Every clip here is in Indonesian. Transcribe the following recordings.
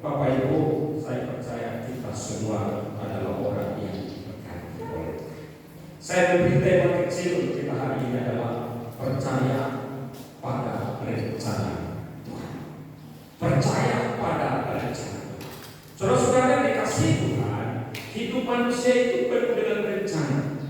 Bapak Ibu, saya percaya kita semua adalah orang yang diberkati oleh Tuhan. Saya beri tema kecil kita hari ini adalah percaya pada rencana Tuhan. Percaya pada rencana. Saudara-saudara dikasih Tuhan, hidup manusia itu penuh dengan rencana.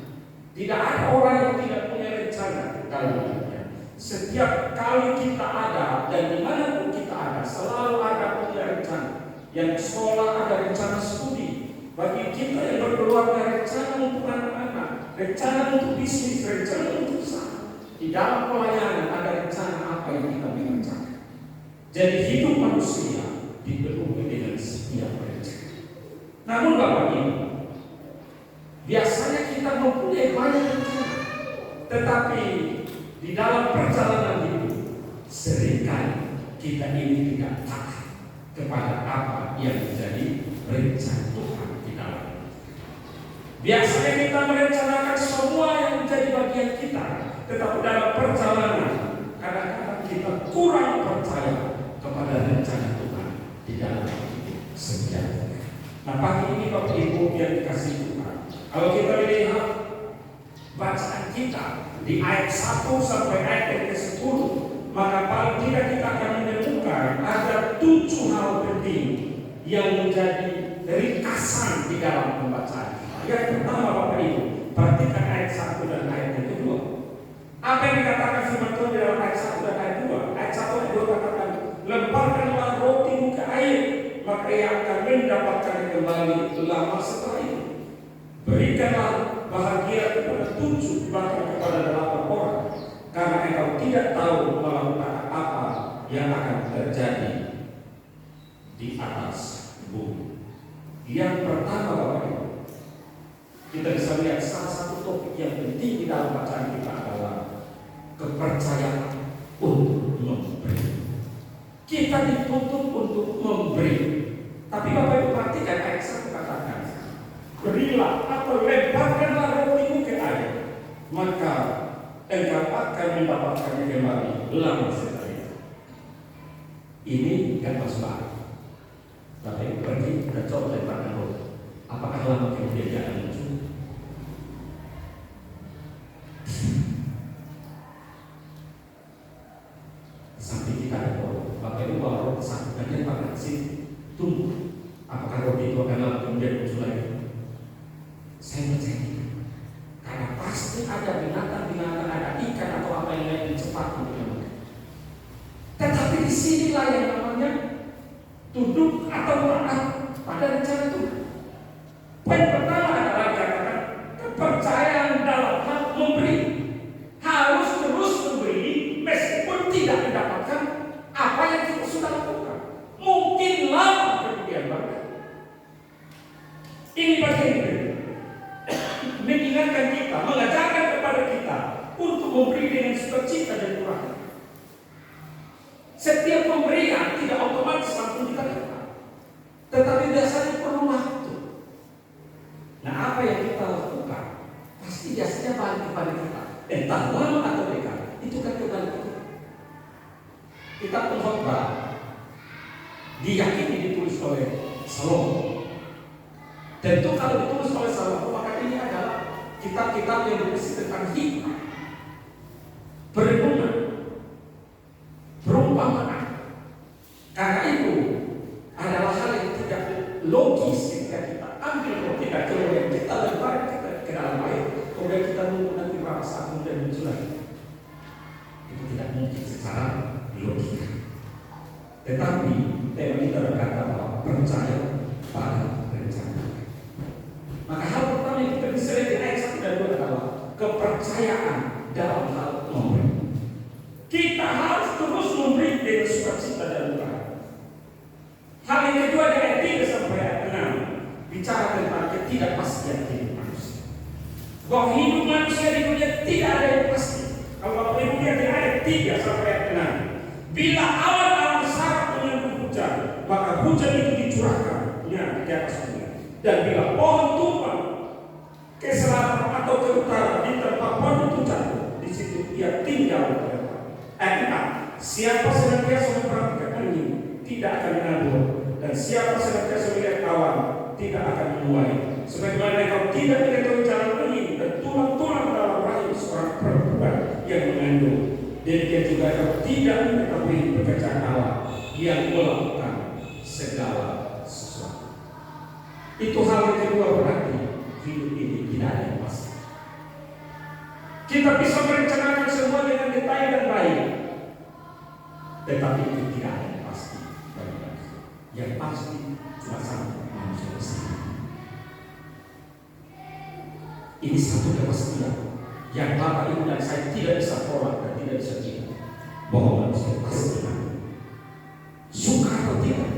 Tidak ada orang yang tidak punya rencana dalam hidupnya. Setiap kali kita ada dan dimanapun kita ada, selalu ada punya rencana. Yang sekolah ada rencana studi, bagi kita yang berkeluarga rencana untuk anak-anak, rencana untuk bisnis, rencana untuk usaha. Di dalam pelayanan ada rencana apa yang kita rencanakan. Jadi hidup manusia dipenuhi dengan setiap rencana. Namun Bapak Ibu, biasanya kita mempunyai banyak rencana, tetapi di dalam perjalanan hidup seringkali kita ini tidak taat kepada apa yang menjadi rencana Tuhan di dalam. Biasanya kita merencanakan semua yang menjadi bagian kita, tetapi dalam perjalanan kadang-kadang kita kurang percaya kepada rencana Tuhan di dalam hidup setiap. Nah, pagi ini Bapak Ibu yang dikasih Tuhan, kalau kita melihat bacaan kita di ayat 1 sampai ayat yang ke-10, maka paling tidak kita akan menemukan ada 7 hal penting yang menjadi ringkasan di dalam pembacaan. Yang pertama Bapak Ibu, perhatikan ayat 1 dan ayat yang kedua. Apa yang dikatakan firman Tuhan di dalam ayat 1 dan ayat 2? Ayat 1 dan 2 katakan, lemparkanlah rotimu ke air, maka ia akan mendapatkan kembali lama setelah itu. Berikanlah bahagia kepada 7 bahkan kepada 8 orang, karena engkau tidak tahu melakukan apa yang akan terjadi di atas bumi. Yang pertama Bapak Ibu, kita bisa lihat salah satu topik yang penting di dalam bacaan kita adalah kepercayaan untuk memberi. Kita dituntut untuk memberi. Tapi Bapak Ibu perhatikan ayat 1 katakan, berilah atau lemparkanlah rotimu ke air, maka engkau akan mendapatkannya kembali lama setelah itu. Ini kan masalah. Bapak Ibu pergi dan coba lemparkan roti. Apakah lama kemudian dia akan muncul? Sampai kita ada roti, Bapak Ibu bawa roti satu dan lemparkan ke sini. Tunggu, apakah roti itu akan lama kemudian muncul lagi? Saya percaya, karena pasti ada binatang-binatang, ada ikan atau apa yang lain cepat untuk makan. Tetapi disinilah yang namanya tunduk atau taat pada rencana Tuhan. Poin pertama adalah dikatakan kepercayaan dalam hal memberi. Harus terus memberi meskipun tidak mendapatkan apa yang kita sudah lakukan. Mungkin lama kemudian bahkan. Ini bagian dari mengingatkan kita, mengajarkan kepada kita untuk memberi dengan sukacita dan curahan. Setiap pemberian tidak otomatis langsung dikatakan, tetapi biasanya perlu waktu. Nah, apa yang kita lakukan pasti biasanya balik kepada kita, entah lama atau dekat, itu kan kembali ke kita. Kita pengkhotbah diyakini ditulis oleh Salomo. Tentu kalau ditulis oleh Salomo, maka ini adalah kitab-kitab yang berisi tentang hikmah, perenungan, perumpamaan. Karena itu adalah hal yang tidak logis ketika kita ambil roti dan kemudian kita lempar ke dalam air, kemudian kita nunggu nanti berapa saat kemudian muncul lagi. Itu tidak mungkin secara logika. Tetapi tema kita berkata bahwa percaya pada rencana. Maka hal pertama yang kita bisa lihat di ayat 1 dan 2 adalah kepercayaan dalam hal memberi. Kita harus terus memberi dengan sukacita dan curahan. Hal yang kedua di ayat 3 sampai ayat 6 bicara tentang ketidakpastian hidup manusia. Bahwa hidup manusia di dunia tidak ada yang pasti. Kalau Bapak Ibu lihat di ayat 3 sampai ayat 6, bila awan-awan sangat mengganggu hujan, maka hujan itu dicurahkan di atas bumi. Dan bila pohon tumbang ke selatan atau ke utara di tempat pohon itu jatuh, di situ ia tinggal. Ayat 4, siapa senantiasa memperhatikan angin tidak akan menabur, dan Dan siapa senantiasa melihat awan tidak akan menuai. Sebagaimana engkau tidak mengetahui jalan angin dan tulang-tulang dalam rahim seorang perempuan yang mengandung. Demikian juga engkau tidak mengetahui pekerjaan Allah yang melakukan segala sesuatu. Itu hal yang kedua, berarti hidup ini tidak ada yang pasti. Kita bisa merencanakan semua dengan detail dan baik, tetapi itu tidak ada yang pasti. Yang pasti cuma satu, manusia sendiri. Ini satu kepastian yang Bapak Ibu dan saya tidak bisa tolak dan tidak bisa cegah, bahwa manusia pasti mati, suka atau tidak.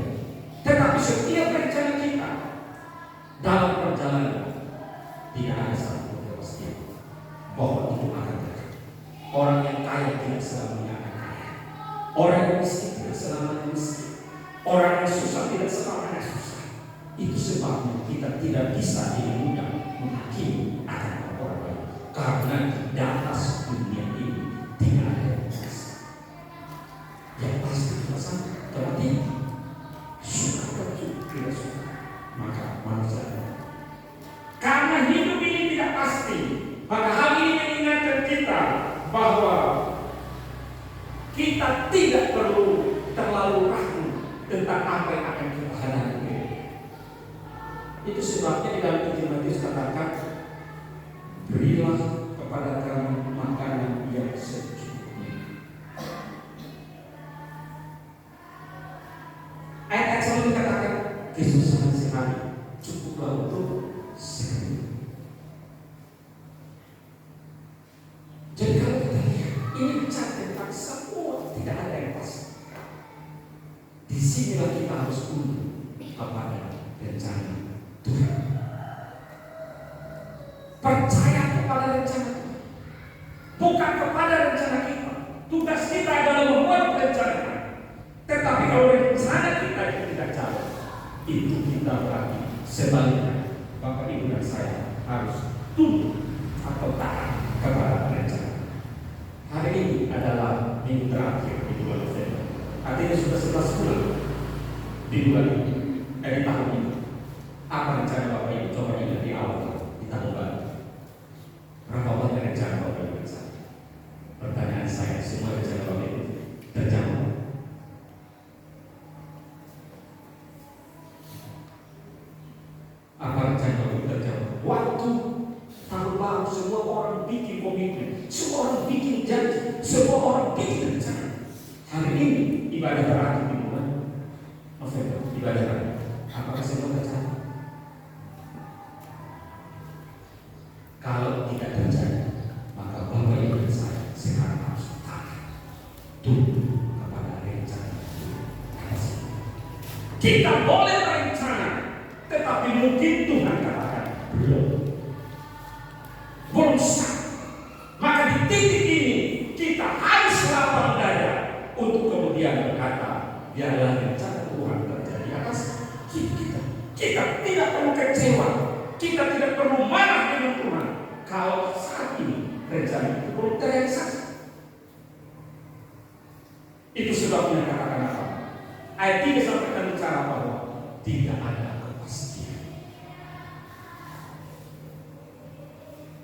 Tetapi setiap rencana kita dalam perjalanan tidak ada satu kepastian bahwa itu akan terjadi. Orang yang kaya tidak selamanya akan kaya. Orang yang miskin tidak selamanya miskin. Orang yang susah tidak selamanya susah. Itu sebabnya kita tidak bisa dengan mudah menghakimi akan orang lain, karena di atas dunia ini tidak ada yang pasti. Yang pasti cuma satu, berarti suka atau tidak suka, maka manusia. Karena hidup ini tidak pasti, maka hal ini mengingatkan kita bahwa kita tidak perlu terlalu ragu tentang apa yang akan kita hadapi. Itu sebabnya di dalam Timotius katakan, berilah kepada kamu makanan yang secukupnya. Ayat selalu dikatakan kesusahan sehari cukuplah untuk sehari. Jadi kalau kita lihat ini bicara tentang semua, tidak ada yang pasti. Di sinilah kita harus tunduk kepada rencana Tuhan. Percaya kepada rencana Tuhan, bukan kepada rencana kita. Tugas kita adalah membuat rencana. Tetapi kalau rencana kita itu tidak jalan, itu kita berarti sebaliknya Bapak Ibu dan saya harus tunduk atau taat kepada rencana. Hari ini adalah minggu terakhir di bulan November. Artinya sudah 11 bulan di bulan ini, di tahun ini. Apa rencana Bapak Ibu? Coba ingat di awal di tahun baru. Berapa banyak rencana Bapak Ibu dan saya? Pertanyaan saya, semua rencana Bapak Ibu terjawab? Apa rencana Bapak Ibu terjawab? Waktu tahun baru semua orang bikin komitmen, semua orang bikin janji, semua orang bikin rencana. Hari ini ibadah terakhir di bulan November, ibadah terakhir. Apakah semua terjadi? Kalau tidak terjadi, maka Bapak Ibu dan saya sekarang harus taat, tunduk kepada rencana Tuhan. Kita boleh berencana, tetapi mungkin Tuhan katakan belum sah. Maka di titik ini kita harus lapang dada untuk kemudian berkata, biarlah rencana Tuhan terjadi atas kita. Kita tidak perlu kecewa, kita tidak perlu marah dengan Tuhan kalau saat ini rencana itu belum terrealisasi. Itu sebabnya katakan apa? Ayat 3 sampaikan bicara bahwa tidak ada kepastian.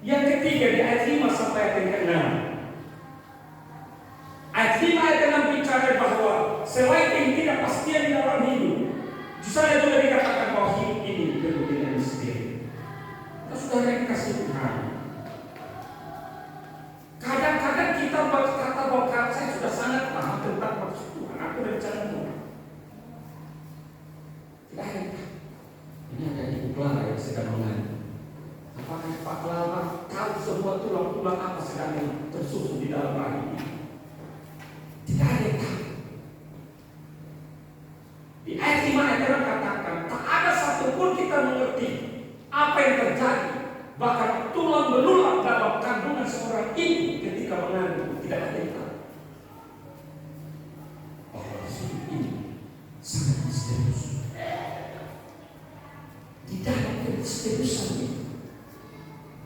Yang ketiga di ayat 5 sampai ayat yang ke-6. Ayat 5 ayat 6 bicara bahwa selain ketidakpastian di dalam hidup, saya juga dikatakan bahwa hidup ini perlu dengan misteri. Saudara yang kasih Tuhan, kadang-kadang kita berkata bahwa saya sudah sangat paham tentang maksud Tuhan, aku rencana Tuhan. Tidak ada. Ini ada Ibu Clara yang sedang mengaji. Apakah Pak Clara tahu semua tulang-tulang apa sedang tersusun di dalam rahim ini? Tidak ada yang tahu. Di ayat 5 ayat 6 katakan, tak ada satupun kita mengerti apa yang terjadi. Bahkan tulang belulang dalam kandungan seorang ibu ketika mengandung, tidak ada yang tahu. Bahwa hidup ini sangat misterius. Di dalam kemisteriusan ini,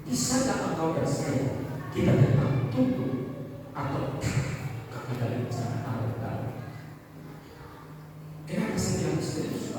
bisakah engkau dan saya kita tetap tunduk atau kepada rencana Allah? Kenapa saya bilang misterius?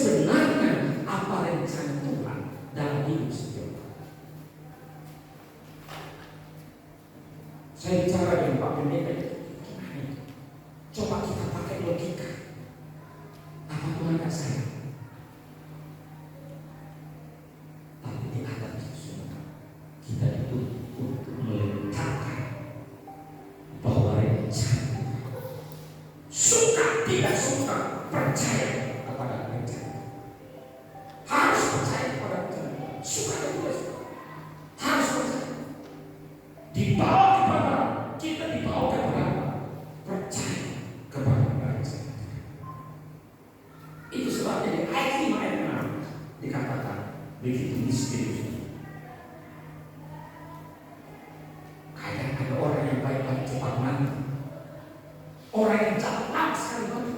sebenarnya apa rencana Tuhan dalam hidup setiap orang. Saya bicara dengan Pak Pendeta, gimana itu? Coba kita pakai logika. Apa Tuhan gak sayang? Tapi di atas itu semua kita dituntut untuk meletakkan bahwa rencana, suka tidak suka, percaya kepada rencana. Harus percaya kepada rencana. Suka dan tidak suka, harus percaya. Dibawa kepada kita, dibawa kepada percaya kepada rencana. Itu sebabnya di ayat 5 ayat 6 dikatakan begitu misterius. Kadang ada orang yang baik-baik cepat mati, orang yang cepat sekali mati.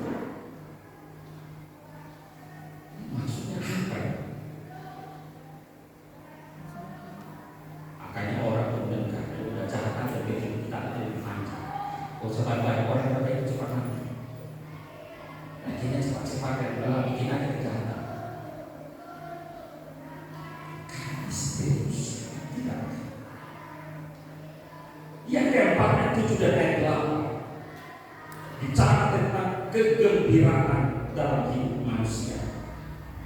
Maksudnya apa? Makanya orang kemudian kata udah jahat aja begitu kita lebih panjang. Kalau cepat banyak orang yang baik cepat mati. Akhirnya cepat-cepat dan bikin aja kejahatan. Karena misterius tidak. Yang keempat ayat 7 dan ayat 8 bicara tentang kegembiraan dalam hidup manusia.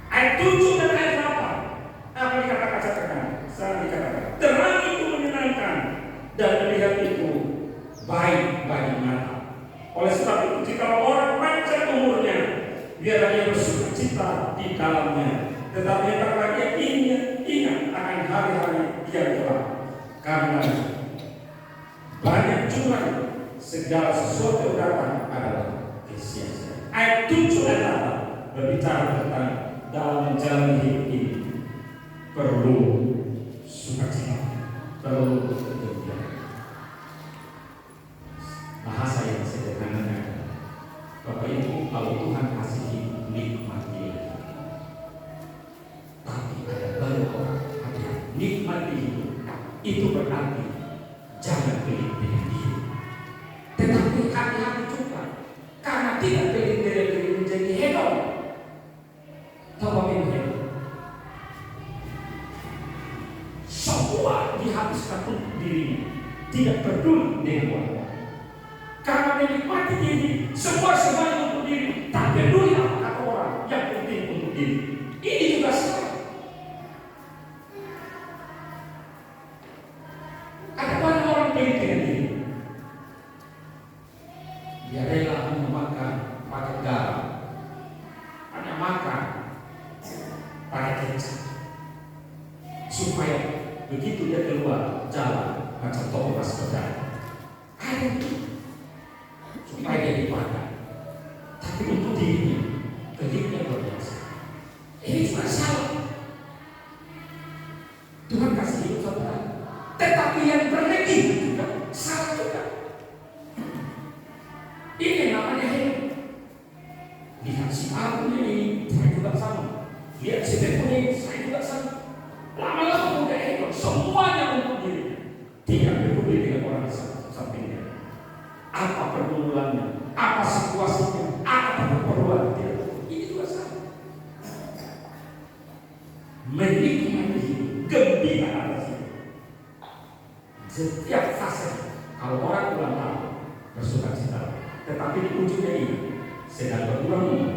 Ayat 7 dan ayat 8 apa dikatakan? Saya dikatakan terang itu menyenangkan dan melihat itu baik bagi mata. Oleh sebab itu jika orang panjang umurnya, biarlah dia bersuka cita di dalamnya. Tetapi hendaklah dia ingat akan hari-hari yang gelap, karena banyak curang segala sesuatu yang datang adalah sia-sia. Ayat 7 dan 8 berbicara tentang dalam menjalani hidup ini perlu sukacita, perlu kegembiraan. Bahasa yang sederhananya, Bapak Ibu, kalau Tuhan kasih hidup nikmati. Tapi ada banyak orang nikmati hidup itu berarti jangan pelit dengan hidup. Tetapi hati-hati juga, karena tidak pelit dengan diri menjadi hedon. Tahu apa itu hedon? Semua dihabiskan untuk dirinya, tidak peduli dengan orang. Karena menikmati diri, semua untuk diri, tak peduli apa kata orang, yang penting untuk diri. Ini juga salah. Ada banyak orang pelit dengan diri. Dia rela hanya makan pakai garam, hanya makan pakai kecap, supaya begitu dia keluar jalan macam Thomas berjalan. Ada itu supaya dia dipandang. Tapi untuk dirinya, pelitnya luar biasa. Ini juga salah. Tuhan kasih hidup satu hari, tetapi yang berlebih juga salah juga. Ini namanya hidup. Lihat si A punya ini, saya juga sama. Lihat si B punya ini, saya juga sama. Lama-lama udah hidup, semuanya untuk dirinya. Tidak peduli dengan orang sampingnya. Apa pergumulannya, apa situasinya, apa keperluan dia. Ini juga sama. Menikmati hidup, gembira atas hidup. Setiap fase, kalau orang ulang tahun bersuka cita, tetapi di ujungnya ini sedang berulang umur.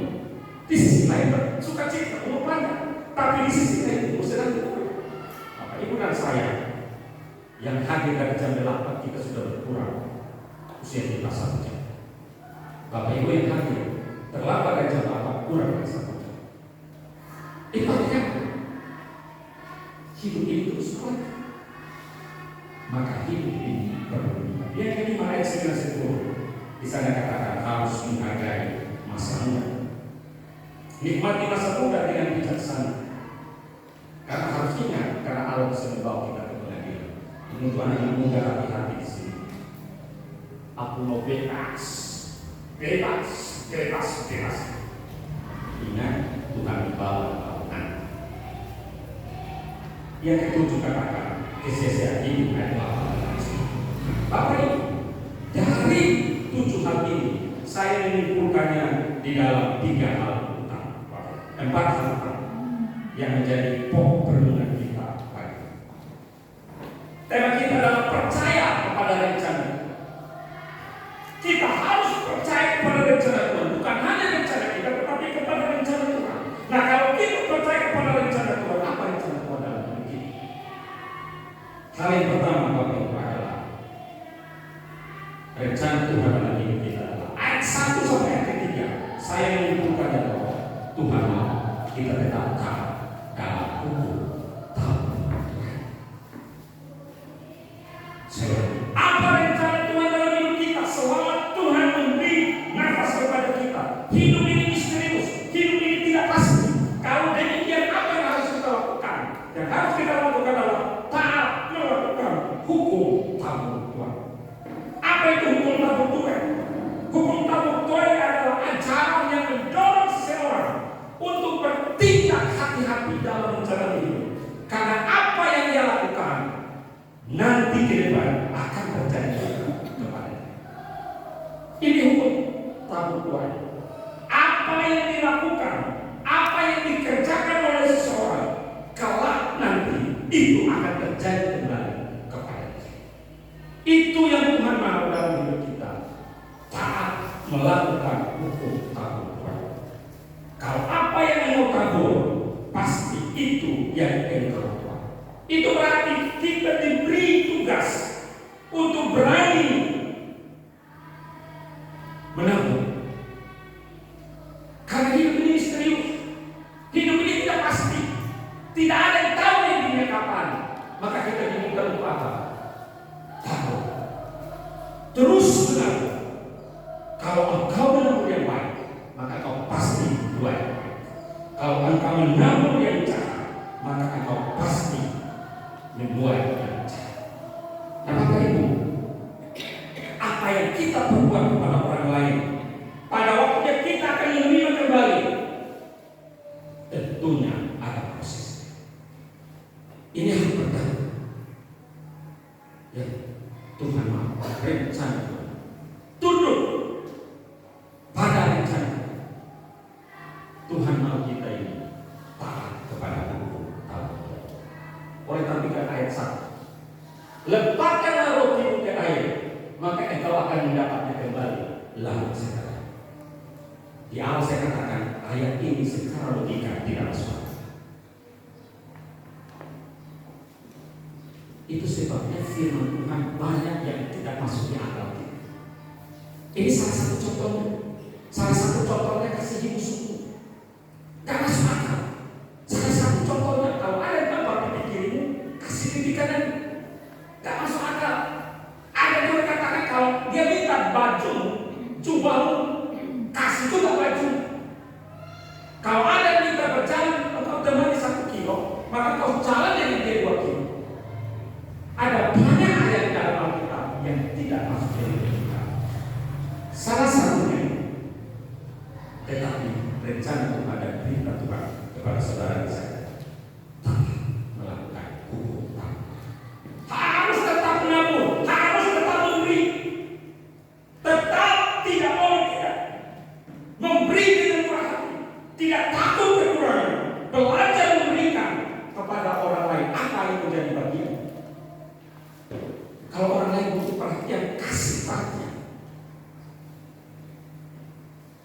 Di sisi lain bersuka cita, umur panjang, tapi di sisi lain umur sedang berkurang. Bapak Ibu dan saya yang hadir dari jam 8 kita sudah berkurang usia kita 1 jam. Bapak Ibu yang hadir terlambat dari jam 8 kurang dari 1 jam. Itu artinya hidup ini terus kuat. Maka hidup ini perlu. Yang kelima ayat 9 di sana katakan harus menghargai masa muda. Nikmati masa muda dengan bijaksana. Karena harus ingat, karena Allah bisa membawa kita ke pengadilan. Ini Tuhan yang muda, hati-hati di sini. Aku mau bebas. Ingat, Tuhan membawa kebaikan. Yang ketujuh katakan kesia-siaan hidup adalah Bapak Ibu, dari 7 hal ini saya menyimpulkannya di dalam 3 hal utama. 4 hal yang menjadi pokok perenungan kita pagi ini. Tema kita adalah percaya kepada rencana. Kita harus percaya kepada rencana Tuhan, bukan hanya rencana kita, tetapi kepada rencana Tuhan. Nah, kalau kita percaya kepada rencana Tuhan, apa rencana Tuhan dalam hidup kita? Hal yang pertama, Bapak Ibu, adalah rencana Tuhan dalam hidup kita adalah ayat 1 sampai ayat 3. Saya menyimpulkan bahwa Tuhan mau kita tetapkan dalam hukum Tuhan. Apa rencana Tuhan dalam hidup kita? Selama Tuhan memberi nafas kepada kita, hidup ini misterius, hidup ini tidak pasti. Kalau demikian, apa yang harus kita lakukan? Yang harus kita lakukan adalah taat melakukan hukum tabur Tuhan. Apa itu hukum tabur Tuhan? Hukum tabur Tuhan adalah ajaran yang mendorong seseorang untuk bertindak hati-hati dalam menjalani hidup. Karena apa yang dia lakukan nanti ke depan akan terjadi kepadanya. Ini hukum tabur Tuhan. Apa yang dilakukan, apa yang dikerjakan oleh seseorang, kelak nanti itu akan terjadi kembali kepadanya. Itu yang Tuhan mau dalam hidup kita. Taat melakukan hukum tabur Tuhan. Kalau apa yang mau tabur, pasti itu yang engkau tuan. Itu berarti kita diberi tugas untuk berani menabur. Karena hidup ini misterius, hidup ini tidak pasti, tidak ada yang tahu endingnya kapan. Maka kita diminta untuk apa? Tabur. Terus menabur. Kalau engkau menabur yang baik, maka engkau pasti menuai yang baik. Kalau engkau menabur yang jahat, maka engkau pasti menuai yang jahat. Nah, Bapak Ibu, apa yang kita perbuat kepada orang lain, pada waktunya kita akan menerima kembali. Tentunya ada proses. Ini yang pertama. Ya, Tuhan mau rencana Tuhan. Tunduk pada rencana. Tuhan mau kita ini taat kepada hukum tabur Tuhan. Oleh karena ayat 1, lepaskanlah rotimu ke air, maka engkau akan mendapatnya kembali. Lalu saya katakan, di awal saya katakan ayat ini secara logika tidak masuk. Itu sebabnya firman Tuhan banyak yang tidak masuk di akal kita. Ini salah satu contohnya. Salah satu contohnya kasih musuhmu. Gak masuk akal. Salah satu contohnya, kalau ada tempat di kirimu, kasih di kanan. Gak masuk akal. Ada yang berkatakan kalau dia minta baju, jubahmu, kasih juga baju. Kalau ada yang minta berjalan, engkau temani 1 kilo, maka kau jalan dengan dia 2 kilo. Ada banyak ayat dalam Alkitab yang tidak masuk di kita. Salah satunya, tetapi rencana Tuhan dan perintah Tuhan kepada saudara saya, melakukan hukum tabur. Harus tetap menabur, harus tetap memberi, tetap tidak boleh tidak memberi dengan murah hati, tidak takut kekurangan, belajar memberikan kepada orang lain apa yang menjadi bagian. Kalau orang lain butuh perhatian, kasih perhatian.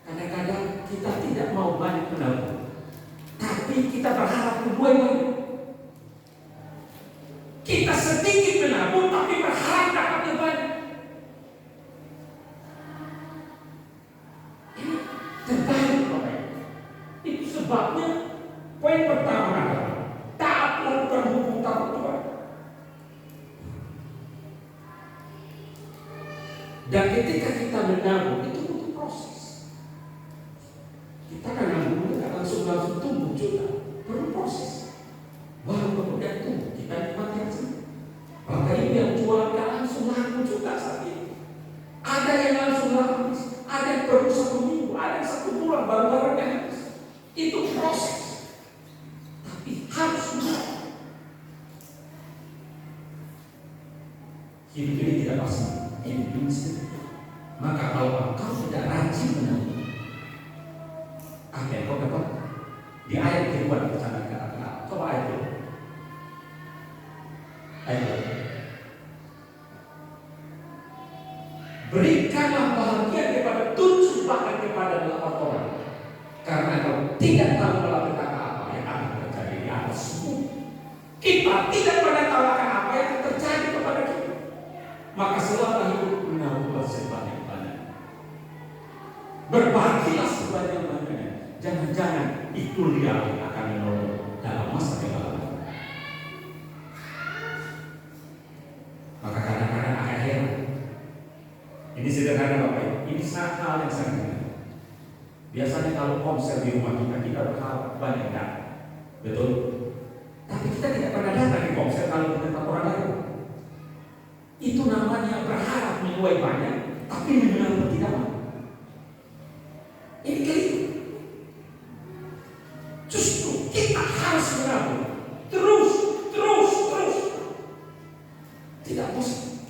Kadang-kadang kita tidak mau banyak menabur, tapi kita berharap menuai banyak. Kita sedikit menabur, tapi berharap dapatnya banyak. Ini terbalik, Bapak Ibu. Itu sebabnya poin pertama adalah taat melakukan hukum tabur Tuhan. Dan ketika kita menabur, itu butuh proses. Kita kan nabur tidak langsung tumbuh juga, perlu proses. Baru kemudian tumbuh, kita nikmati hasilnya. Bapak Ibu yang jual tidak langsung laku juga saat ini. Ada yang langsung laku, ada yang perlu 1 minggu, ada yang 1 bulan baru barangnya habis. Itu proses. Tapi harus mulai. Hidup ini tidak pasti. Maka kalau engkau tidak rajin menabur, apa yang kau dapat? Di ayat kedua bersama kata apa? Coba ayat kedua. Ayat kedua. Berikanlah bahagia kepada 7 bahkan kepada 8 orang. Karena kalau tidak tahu malapetaka apa yang akan terjadi di atas suku, kita tidak pernah tahu akan apa yang akan terjadi kepada kita. Maka selama hidup menabur sebanyak-banyak. Berbahagialah sebanyak-banyaknya. Jangan-jangan itu dia yang akan menolong dalam masa kegelapan. Maka kadang-kadang agak heran. Ini sederhana Bapak Ibu. Ini hal yang sangat mudah. Biasanya kalau konser di rumah kita berharap banyak datang, betul? Tapi kita tidak pernah datang di konser kalau di tempat orang lain. Itu namanya berharap menuai banyak, tapi mengenal tidak mau. Ini keliru. Justru kita harus menabur terus. Tidak bosan.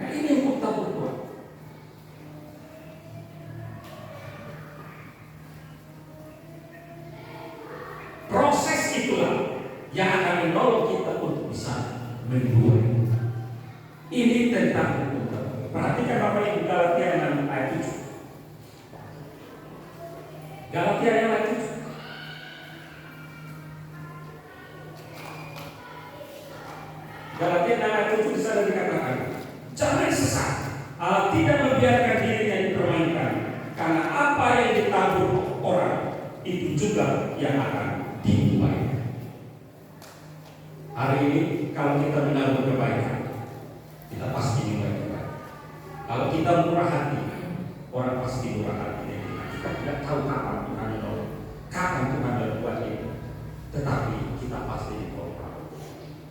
Nah ini yang kita berbuat. Proses itulah yang akan menolong kita untuk bisa menuai. Ini tentang hukum. Perhatikan Bapak Ibu Galatia 6 ayat 7. Galatia 6 ayat 7. Galatia 6 ayat 7 di sana dikatakan, jangan sesat. Allah tidak membiarkan dirinya dipermainkan, karena apa yang ditabur orang itu juga yang akan dinuai. Hari ini kalau kita menabur kebaikan, kita pasti dinuai kebaikan. Kalau kita murah hati, orang pasti murah hati. Kita tidak tahu kapan Tuhan menolong, kapan Tuhan berbuat itu, tetapi kita pasti ditolong.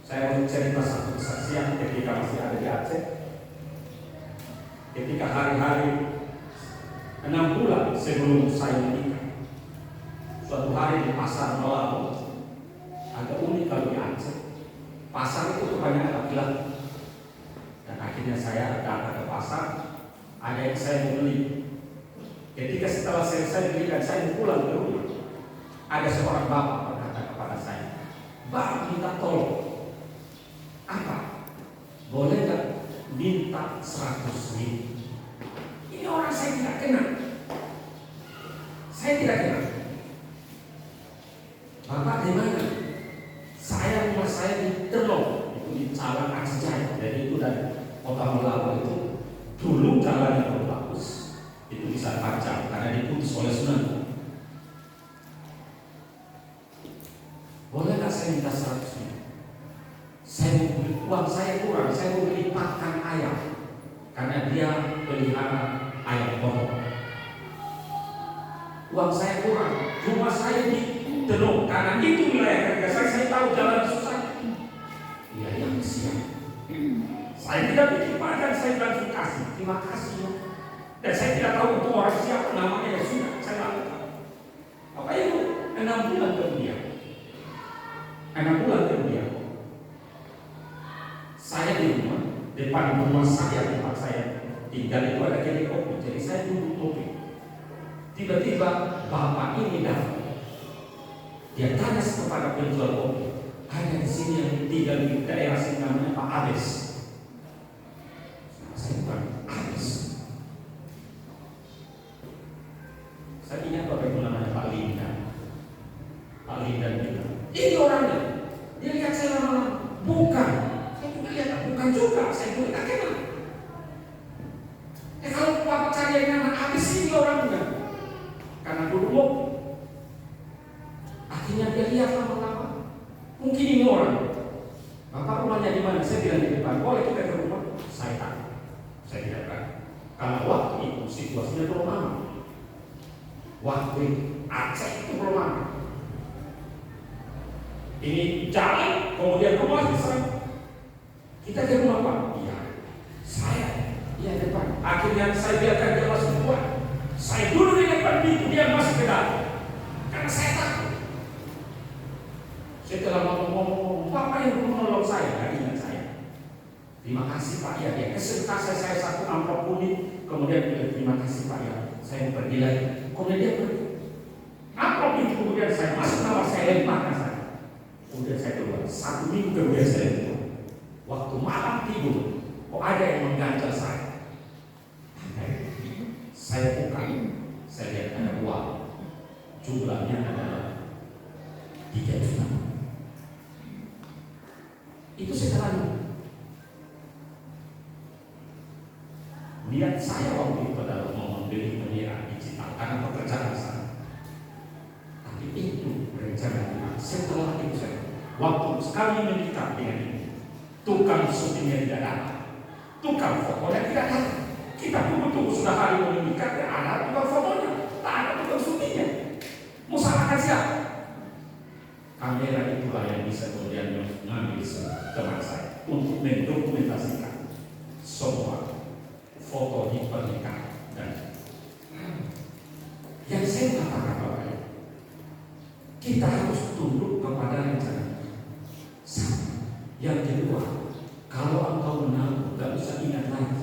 Saya mau cerita satu kesaksian ketika masih ada di Aceh. Ketika hari-hari 6 bulan sebelum saya menikah, suatu hari di pasar Melabu, agak unik kalau di Aceh. Pasar itu kebanyakan laki-laki. Dan akhirnya saya datang ke pasar, ada yang saya mau beli. Ketika setelah selesai beli dan saya mau pulang ke rumah, ada seorang bapak berkata kepada saya, "Bapak minta tolong. Apa? Boleh gak minta 100.000? Ini orang saya tidak kenal. Saya tidak kenal. Bapak di mana? Rumah saya di Telok, itu di Calang Aceh Jaya. Jadi itu dari Kota Melabu itu dulu jalan yang baru bagus. Itu bisa panjang karena diputus oleh Sunan. Boleh gak saya minta 100.000? Saya mau beli, uang saya kurang, saya mau beli pakan ayam karena dia pelihara ayam potong. Uang saya kurang, rumah saya di Teluk karena itu wilayah kerja saya tahu jalan susah. Iya yang siap. Saya tidak bikin pakan, saya langsung kasih. Terima kasih ya. Dan saya tidak tahu itu orang siapa namanya, ya sudah saya lakukan. Apa itu? 6 bulan kemudian. 6 bulan kemudian. Saya di rumah, depan rumah saya, tempat saya tinggal itu ada kedai kopi. Jadi saya duduk kopi. Tiba-tiba bapak ini datang. Dia tanya kepada penjual kopi, ada di sini yang tinggal di daerah sini namanya Pak Abes. Saya bukan Abes. Saya ingat bapak itu namanya Pak Linda. Pak Linda bilang, ini orangnya. Dia lihat saya lama-lama. Bukan. Bukan juga, saya juga tak kenal. Kalau bapak cari yang nama Abis ini orangnya, karena dulu akhirnya dia lihat lama-lama, mungkin ini orang. Bapak rumahnya di mana? Saya bilang di depan. Boleh kita ke rumah? Saya tak. Saya tidak kan. Karena waktu itu situasinya belum aman. Waktu Aceh itu belum aman. Ini jalan, kemudian rumah selesai. Kita ke rumah Pak? Iya. Saya? Iya depan. Akhirnya saya biarkan dia masuk keluar. Saya duduk di depan pintu, dia masuk ke dalam. Karena saya takut. Setelah ngomong-ngomong, Bapak yang dulu menolong saya, gak ingat saya. Terima kasih Pak ya. Dia kasih saya satu amplop kuning. Kemudian dia terima kasih Pak ya. Saya pergi lagi. Kemudian dia pergi. Amplop itu 1 minggu kemudian saya pulang. Waktu malam tidur, kok ada yang mengganjal saya. Saya buka, saya lihat ada uang. Jumlahnya adalah 3 juta. Itu sekarang niat saya waktu itu adalah mau membeli media digital karena pekerjaan saya. Tapi itu rencana setelah itu saya waktu sekali menikah dengan ini, tukang syutingnya tidak datang, tukang fotonya tidak datang. Kita tunggu sudah hari mau menikah, tidak ada tukang fotonya, tak ada tukang syutingnya. Mau salahkan siapa? Kamera itulah yang bisa kemudian mengambil teman saya untuk mendokumentasikan semua foto di pernikahan. Dan yang saya katakan Bapak, kita harus tunduk kepada rencana. Yang kedua, kalau engkau menang, gak usah ingat lagi.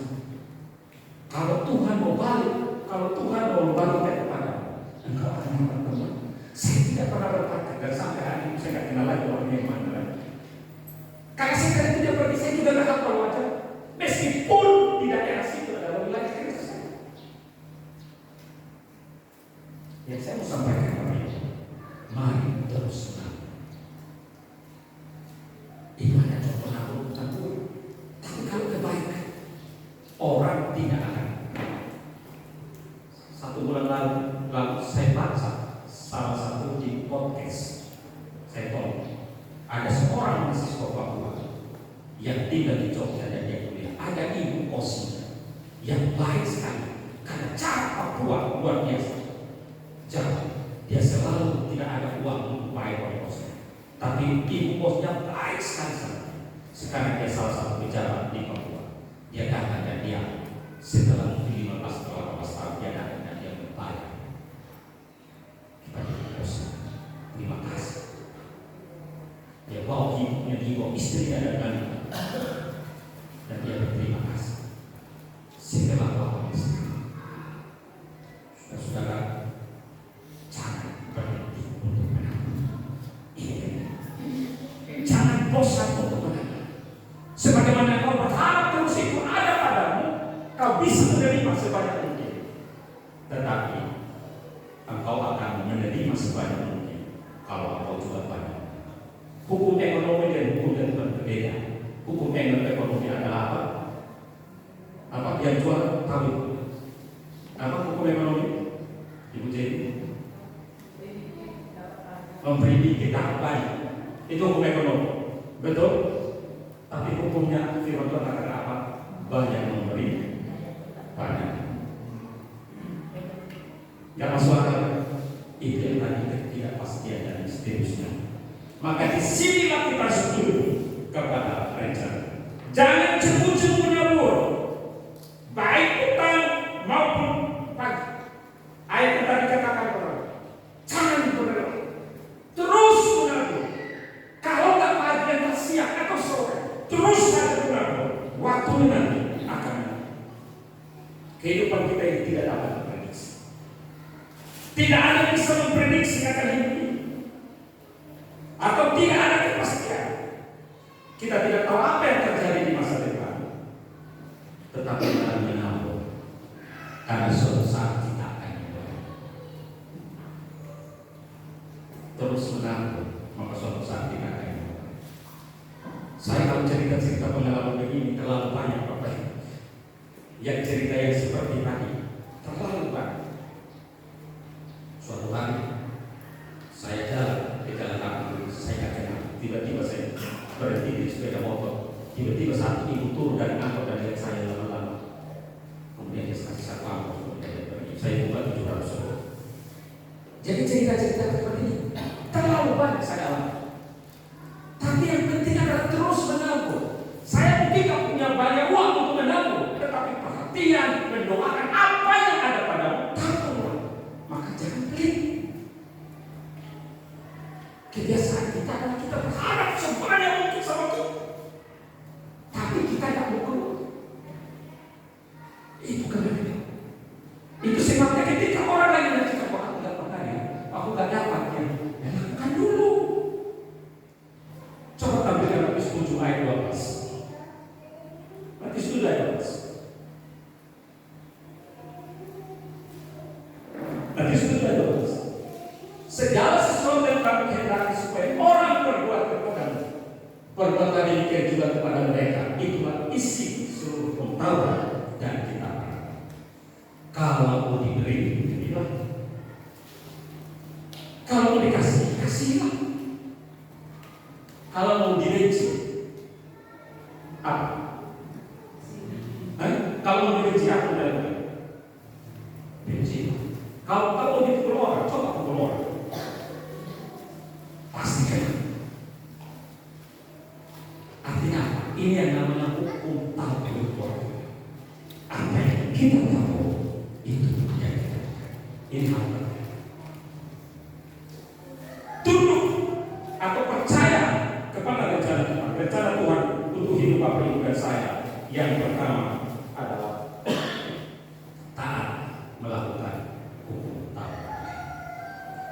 Kalau Tuhan mau balik, kalau Tuhan mau balik kepada engkau akan bertemu. Saya tidak pernah berkata dan sampai hari ini saya tidak kenal lagi orang yang mana lagi. Karena saya tadi tidak pergi, saya juga tidak tahu wajah. Meskipun di daerah situ ada wilayah Kristen saya. Yang saya mau sampaikan kepada ini, mari terus menang. Ibadah contoh nabung tentu, tapi kalau kebaikan orang tidak akan. 1 bulan lalu saya baca salah satu di podcast, saya tahu ada seorang mahasiswa Papua yang tinggal di Jogja dan dia kuliah. Ada ibu kosnya yang baik sekali karena cara Papua luar biasa. Jadi dia selalu tidak ada uang untuk bayar oleh kosnya, tapi ibu kosnya baik sekali. Sekarang dia salah satu pejabat di Papua. Dia datang dan dia setelah 15 atau 18 tahun dia datang dan dia berbayar. Terima kasih. Dia bawa ibunya, dia bawa istrinya dan dia berterima kasih. Setelah bawa istri, saudara, jangan berhenti untuk menang. Jangan bosan untuk menang. Sebagaimana kau berharap terus itu ada padamu, kau bisa menerima sebanyak mungkin. Tetapi engkau akan menerima sebanyak mungkin kalau engkau juga banyak. Hukum ekonomi dan hukum dan berbeda. Hukum ekonomi adalah apa? Apa yang jual tahu? Apa hukum ekonomi? Ibu Jenny? Memberi dikit dapat banyak. Itu hukum ekonomi. Betul? Tapi hukumnya firman Tuhan akan apa? Banyak memberi banyak. Yang masuk akal itu yang tadi ketidakpastian dan seterusnya. Maka disinilah kita setuju kepada rencana. Jangan jemu-jemu menabur, baik petang maupun pagi. Ayat yang tadi katakan orang, jangan berdoa, terus menabur. Kalau nggak pagi dan siang atau sore, terus saja menabur. Waktu nanti akan kehidupan kita yang tidak dapat diprediksi. Tidak ada yang bisa memprediksi akan hidup ini. Atau tidak ada kepastian. Kita tidak tahu apa yang terjadi di masa depan. Tetapi dalam menabur, karena suatu saat kita akan hidup. Terus menabur, maka suatu saat kita akan hidup. Saya kalau cerita-cerita pengalaman begini terlalu banyak Bapak. Yang cerita yang seperti tadi terlalu banyak. Suatu hari saya jalan di jalan kaki, saya nggak kenal. Tiba-tiba saya berhenti di sepeda motor. Tiba-tiba satu ibu turun dari angkot dan lihat saya lama-lama. Kemudian dia kasih satu angkot, kemudian dia pergi. Saya buka 700 euro. Jadi cerita-cerita seperti ini terlalu banyak saya alami. Tapi yang penting adalah terus menabur. Saya mungkin tidak punya banyak uang untuk menabur, tetapi perhatian mendoakan apa yang ada padamu, tabur. Maka jangan pelit. Kebiasaan kita adalah kita berharap sebanyak mungkin sama kita, tapi kita tidak mau keluar. Itu kenapa? Itu sebabnya ketika orang lain bercakap, aku nggak pernah ya, aku nggak dapat ya, lakukan dulu. Coba segala sesuatu yang kami kehendaki supaya orang berbuat kepadamu, perbuatan demikian juga kepada mereka. Itulah isi seluruh Taurat dan kitab. Kalau mau diberi, berilah. Kalau mau dikasih, kasihlah. Kalau mau dibenci, apa? Kalau mau dibenci apa dalam benci? Kalau mau dipukul orang, coba pukul orang. Pastikan. Artinya apa? Ini yang namanya hukum Taurat. Apa yang kita tahu itu yang kita. Ini hal penting. Tunduk atau percaya kepada rencana Tuhan. Rencana Tuhan untuk hidup Bapak Ibu dan saya. Yang pertama adalah taat melakukan hukum Taurat.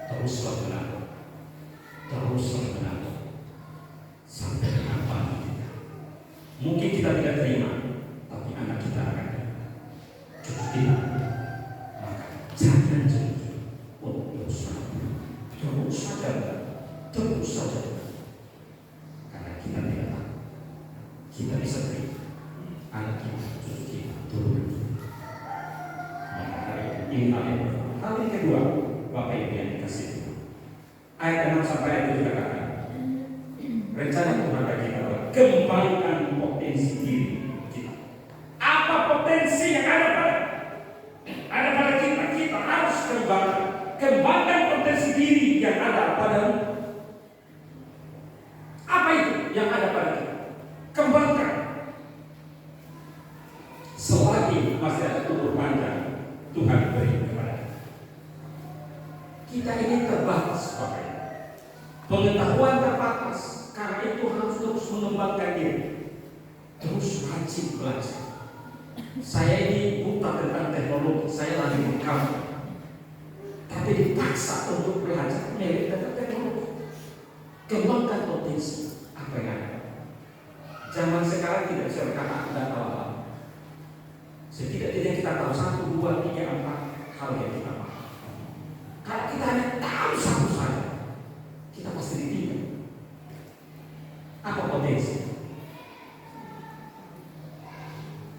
Teruslah benar, teruslah benar sampai dengan pagi kita. Mungkin kita tidak terima, tapi anak kita akan cukup kita. Maka jangan jujur untuk berusaha, terus saja, terus saja. Karena kita tidak tahu, kita bisa terima anak kita, cucu kita turun. Ini hal yang pertama. Hal yang kedua, Bapak Ibu yang dikasih Tuhan. Ayat 6 sampai ayat 7 katakan, rencana Tuhan bagi kita adalah kembangkan potensi diri kita. Apa potensi yang ada pada kita? Kita harus kembangkan potensi diri yang ada pada. Apa itu yang ada pada kita? Kembangkan. Selagi masih ada umur panjang, Tuhan beri kepada kita. Ini terbatas, Bapak. Pengetahuan terbatas, karena itu harus terus mengembangkan diri, terus rajin belajar. Saya ini buta tentang teknologi, saya lagi di kampus, tapi dipaksa untuk belajar tentang teknologi. Kembangkan potensi apa yang ada. Zaman sekarang tidak bisa berkata aku tidak tahu apa. Setidak-tidaknya kita tahu 1, 2, 3, 4 hal yang kita tahu. Kalau kita hanya tahu satu saja, kita pasti ditinggal. Apa potensi?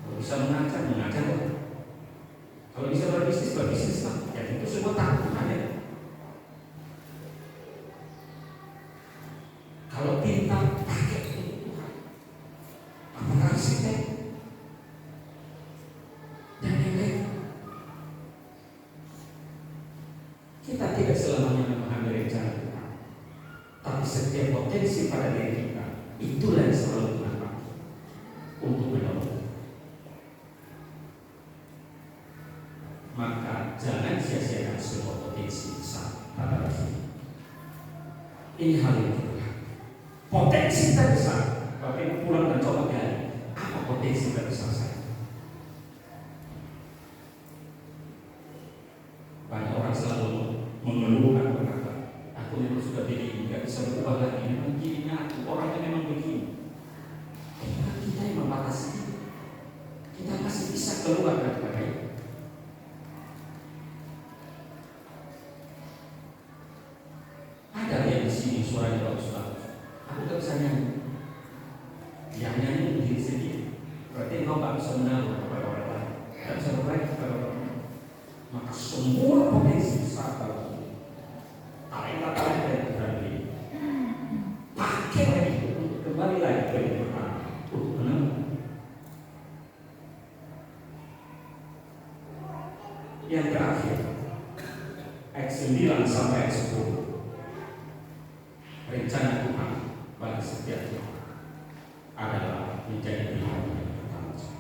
Kalau bisa mengajar. Kalau bisa berbisnis lah. Ya itu semua takut ada. Kalau pintar, pakai untuk Tuhan. Apakah arsitek? Dan yang lain. Kita tidak selamanya memahami rencana Tuhan, tapi setiap potensi pada diri kita, itulah yang selalu Tuhan pakai untuk menolong. Maka jangan sia-siakan semua potensi besar pada diri. Ini hal yang kedua. Potensi terbesar, Bapak Ibu pulang dan coba gali. Apa potensi terbesar saya? Banyak orang selalu mengeluhkan berkata, aku memang sudah begini, tidak bisa berubah lagi. Memang gini aku, orangnya memang begini. Kita yang membatasi itu. Kita masih bisa keluar daripada itu. Ada yang di sini suaranya bagus-bagus. Aku tak bisa nyanyi. Yang nyanyi untuk diri sendiri. Berarti engkau tak bisa menaruh kepada orang lain. Tak bisa berbaik kepada orang lain. Maka semua potensi besar dalam hidup, talenta yang Tuhan beri, pakai lagi untuk kembali lagi ke yang pertama, untuk menang. Yang terakhir, ayat 9 sampai ayat 10, rencana Tuhan bagi setiap orang adalah menjadi pribadi yang bertanggung jawab.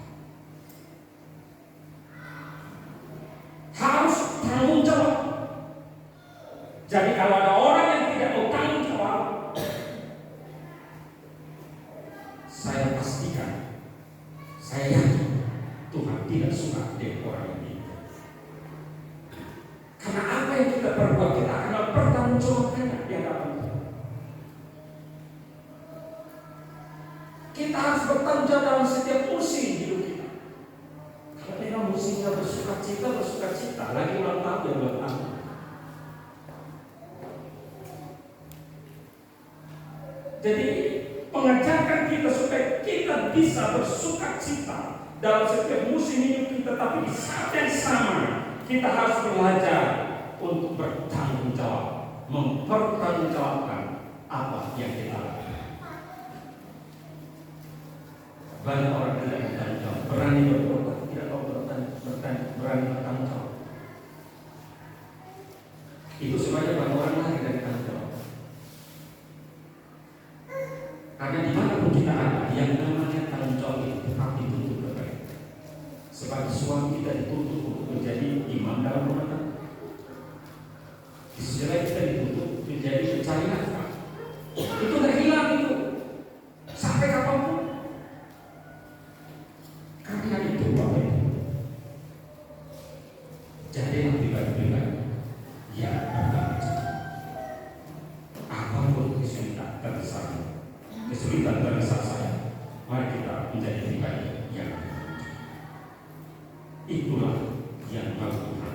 Harus tanggung jawab. Jadi kalau ada orang yang tidak mau tanggung jawab, saya pastikan, saya yakin Tuhan tidak suka dengan orang ini. Karena apa yang kita perbuat, kita akan bertanggung jawabnya di hadapan Tuhan. Kita harus bertanggung jawab dalam setiap musim hidup kita. Kalau memang musimnya bersuka cita, lagi ulang tahun ya ulang tahun. Jadi mengajarkan kita supaya kita bisa bersukacita dalam setiap musim hidup kita, tapi di saat yang sama kita harus belajar untuk bertanggung jawab, mempertanggungjawabkan apa yang kita lakukan. Banyak orang tidak bertanggung jawab, berani berbuat, tidak tahu berani bertanggung jawab. Itu sebenarnya banyak orang lari dari tanggung jawab. Karena dimanapun kita ada, yang namanya tanggung jawab itu tetap dituntut kepada. Sebagai suami kita dituntut untuk menjadi imam dalam rumah tangga. Di sisi lain kita dituntut menjadi pencari nafkah. Itu tidak hilang itu sampai kapanpun. Karena itu Bapak Ibu, jadilah pribadi-pribadi yang bertanggung jawab. Apapun kesulitan terbesar saya, mari kita menjadi pribadi yang bertanggung jawab. Itulah yang mau Tuhan.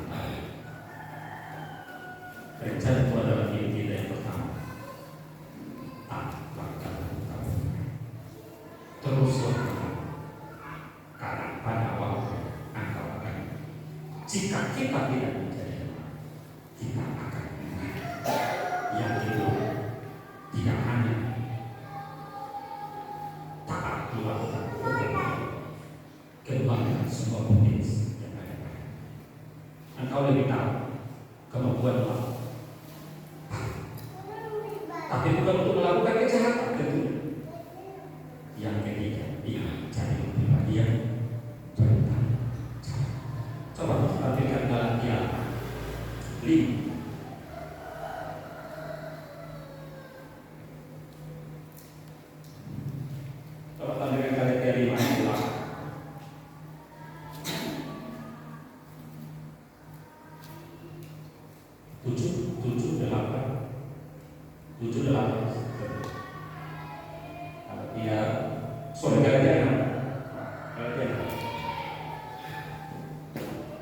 Rencana Tuhan dalam hidup kita yang pertama, teruslah karena pada waktu engkau akan, jika kita tidak menjadi, kita akan yang itu tidak hanya taat melakukan kebaikan semua potensi yang ada. Engkau lebih tahu kemampuan Allah, tapi bukan untuk melakukan kejahatan tentunya. Yang ketiga, jadi pribadi yang bertanggung jawab. Coba kita perhatikan Galatia 5. Coba tampilkan Galatia 5 ayat 7-8. Galatia, sorry, Galatia 6.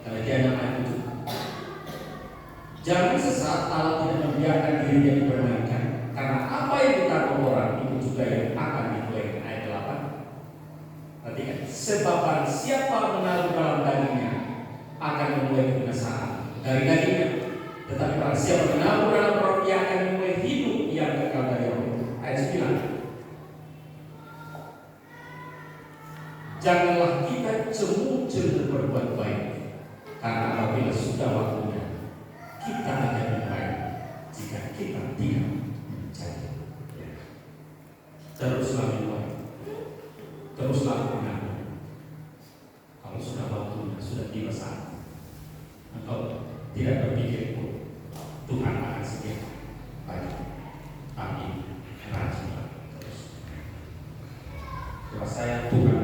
Galatia 6 ayat 7. Jangan sesat, Allah tidak membiarkan dirinya dipermainkan, karena apa yang ditanam orang itu juga yang akan dituai. Ayat 8. Perhatikan, sebab barang siapa menaruh dalam dagingnya akan menuai kebinasaan dari dagingnya, tetapi barang siapa menaruh dalam roh, ia akan menuai hidup yang kekal dari roh. Ayat 9. Janganlah kita cemu-cemu berbuat baik, karena apabila sudah waktunya kita akan baik jika kita tidak mencari. Teruslah berbuat, teruslah mengaku. Kalau sudah waktunya, sudah tiba saat, engkau tidak berpikir Tuhan akan sedia baik, tapi rajinlah terus. Saya Tuhan